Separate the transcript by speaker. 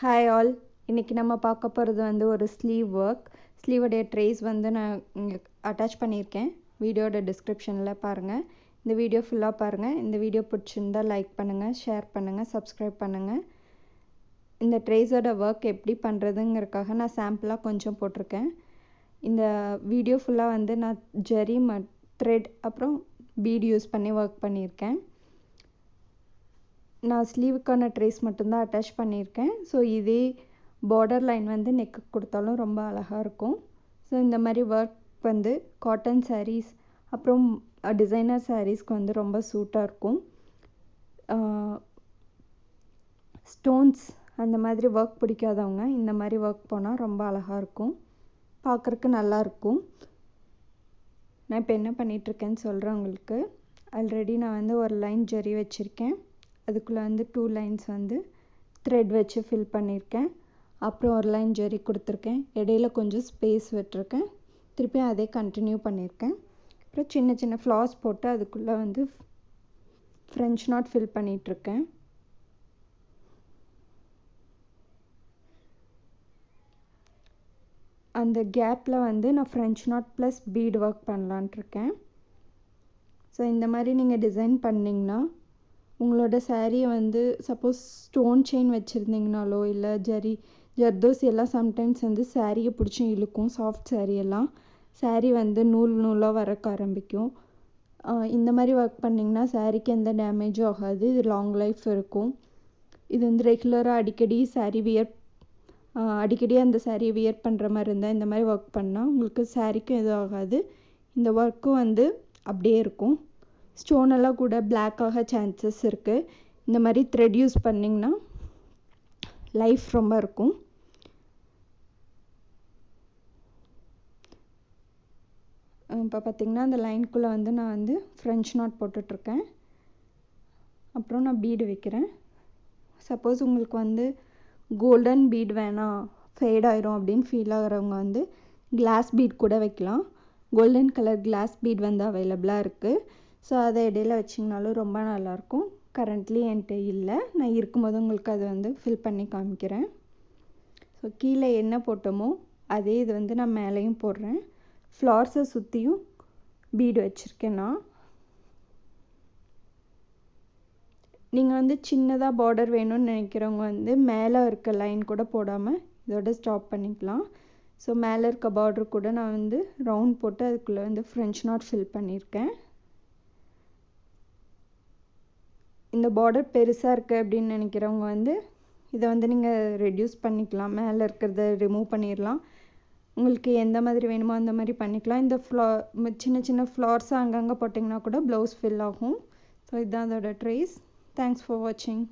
Speaker 1: Hi all, இன்றைக்கி நம்ம பார்க்க போகிறது வந்து ஒரு ஸ்லீவ் ஒர்க். ஸ்லீவோடைய ட்ரேஸ் வந்து நான் இங்கே அட்டாச் பண்ணியிருக்கேன். வீடியோட டிஸ்கிரிப்ஷனில் பாருங்கள். இந்த வீடியோ ஃபுல்லாக பாருங்கள். இந்த வீடியோ பிடிச்சிருந்தால் லைக் பண்ணுங்கள், ஷேர் பண்ணுங்கள், சப்ஸ்கிரைப் பண்ணுங்கள். இந்த ட்ரேஸோட ஒர்க் எப்படி பண்ணுறதுங்கிறதுக்காக நான் சாம்பிளாக கொஞ்சம் போட்டிருக்கேன். இந்த வீடியோ ஃபுல்லாக வந்து நான் ஜெரி த்ரெட் அப்புறம் பீட் யூஸ் பண்ணி ஒர்க் பண்ணியிருக்கேன். நான் ஸ்லீவுக்கான ட்ரேஸ் மட்டும்தான் அட்டாச் பண்ணியிருக்கேன். ஸோ இதே பார்டர் லைன் வந்து நெக்கு கொடுத்தாலும் ரொம்ப அழகாக இருக்கும். ஸோ இந்த மாதிரி ஒர்க் வந்து காட்டன் சாரீஸ் அப்புறம் டிசைனர் சாரீஸ்க்கு வந்து ரொம்ப சூட்டாக இருக்கும். ஸ்டோன்ஸ் அந்த மாதிரி ஒர்க் பிடிக்காதவங்க இந்த மாதிரி ஒர்க் போனால் ரொம்ப அழகாக இருக்கும், பார்க்குறக்கு நல்லாயிருக்கும். நான் இப்போ என்ன பண்ணிகிட்ருக்கேன்னு சொல்கிறேன் உங்களுக்கு. ஆல்ரெடி நான் வந்து ஒரு லைன் ஜரி வச்சுருக்கேன். அதுக்குள்ளே வந்து 2 லைன்ஸ் வந்து த்ரெட் வச்சு ஃபில் பண்ணியிருக்கேன். அப்புறம் ஒரு லைன் ஜரி கொடுத்துருக்கேன். இடையில கொஞ்சம் ஸ்பேஸ் விட்டுருக்கேன். திருப்பியும் அதே கண்டினியூ பண்ணியிருக்கேன். அப்புறம் சின்ன சின்ன ஃப்ளார்ஸ் போட்டு அதுக்குள்ளே வந்து ஃப்ரெஞ்ச் நாட் ஃபில் பண்ணிகிட்ருக்கேன். அந்த கேப்பில் வந்து நான் ஃப்ரெஞ்ச் நாட் ப்ளஸ் பீட் ஒர்க் பண்ணலான்ட்ருக்கேன். ஸோ இந்த மாதிரி நீங்கள் டிசைன் பண்ணிங்கன்னா உங்களோட சாரியை வந்து சப்போஸ் ஸ்டோன் செயின் வச்சுருந்தீங்கனாலோ இல்லை ஜர்தோசி எல்லாம் சம்டைம்ஸ் வந்து சாரியை பிடிச்சி இழுக்கும். சாஃப்ட் சாரியெல்லாம் சாரீ வந்து நூலாக வரக்க ஆரம்பிக்கும். இந்த மாதிரி ஒர்க் பண்ணிங்கன்னா சாரிக்கு எந்த டேமேஜும் ஆகாது. இது லாங் லைஃப் இருக்கும். இது வந்து ரெகுலராக அடிக்கடி அந்த சாரியை வியர் பண்ணுற மாதிரி இருந்தால் இந்த மாதிரி ஒர்க் பண்ணால் உங்களுக்கு சாரிக்கும் எதுவும் ஆகாது. இந்த ஒர்க்கும் வந்து அப்படியே இருக்கும். ஸ்டோனெல்லாம் கூட பிளாக் ஆக சான்சஸ் இருக்குது. இந்த மாதிரி த்ரெட் யூஸ் பண்ணிங்கன்னா லைஃப் ரொம்ப இருக்கும். இப்போ பார்த்திங்கன்னா அந்த லைனுக்குள்ளே வந்து நான் வந்து ஃப்ரெஞ்ச் நாட் போட்டுட்ருக்கேன். அப்புறம் நான் பீடு வைக்கிறேன். சப்போஸ் உங்களுக்கு வந்து கோல்டன் பீட் வேணாம், ஃபேட் ஆயிரும் அப்படின்னு ஃபீல் ஆகிறவங்க வந்து கிளாஸ் பீட் கூட வைக்கலாம். கோல்டன் கலர் கிளாஸ் பீட் வந்து அவைலபிளாக இருக்குது. ஸோ அதை இடையில வச்சிங்கனாலும் ரொம்ப நல்லாயிருக்கும். கரண்ட்லி என்கிட்ட இல்லை, நான் இருக்கும்போது உங்களுக்கு அதை வந்து ஃபில் பண்ணி காமிக்கிறேன். ஸோ கீழே என்ன போட்டோமோ அதே இது வந்து நான் மேலேயும் போடுறேன். ஃப்ளார்ஸை சுற்றியும் பீடு வச்சுருக்கேன் நான். நீங்கள் வந்து சின்னதாக பார்டர் வேணும்னு நினைக்கிறவங்க வந்து மேலே இருக்க லைன் கூட போடாமல் இதோட ஸ்டாப் பண்ணிக்கலாம். ஸோ மேலே இருக்க பார்டர் கூட நான் வந்து ரவுண்ட் போட்டு அதுக்குள்ளே வந்து ஃப்ரெஞ்ச் நாட் ஃபில் பண்ணியிருக்கேன். இந்த பார்டர் பெருசாக இருக்குது அப்படின்னு நினைக்கிறவங்க வந்து இதை வந்து நீங்கள் ரெடியூஸ் பண்ணிக்கலாம். மேலே இருக்கிறத ரிமூவ் பண்ணிடலாம். உங்களுக்கு எந்த மாதிரி வேணுமோ அந்த மாதிரி பண்ணிக்கலாம். இந்த சின்ன சின்ன ஃப்ளார்ஸை அங்கங்கே போட்டிங்கன்னா கூட ப்ளவுஸ் ஃபில் ஆகும். ஸோ இதுதான் அதோட ட்ரேஸ். தேங்க்ஸ் ஃபார் வாட்சிங்.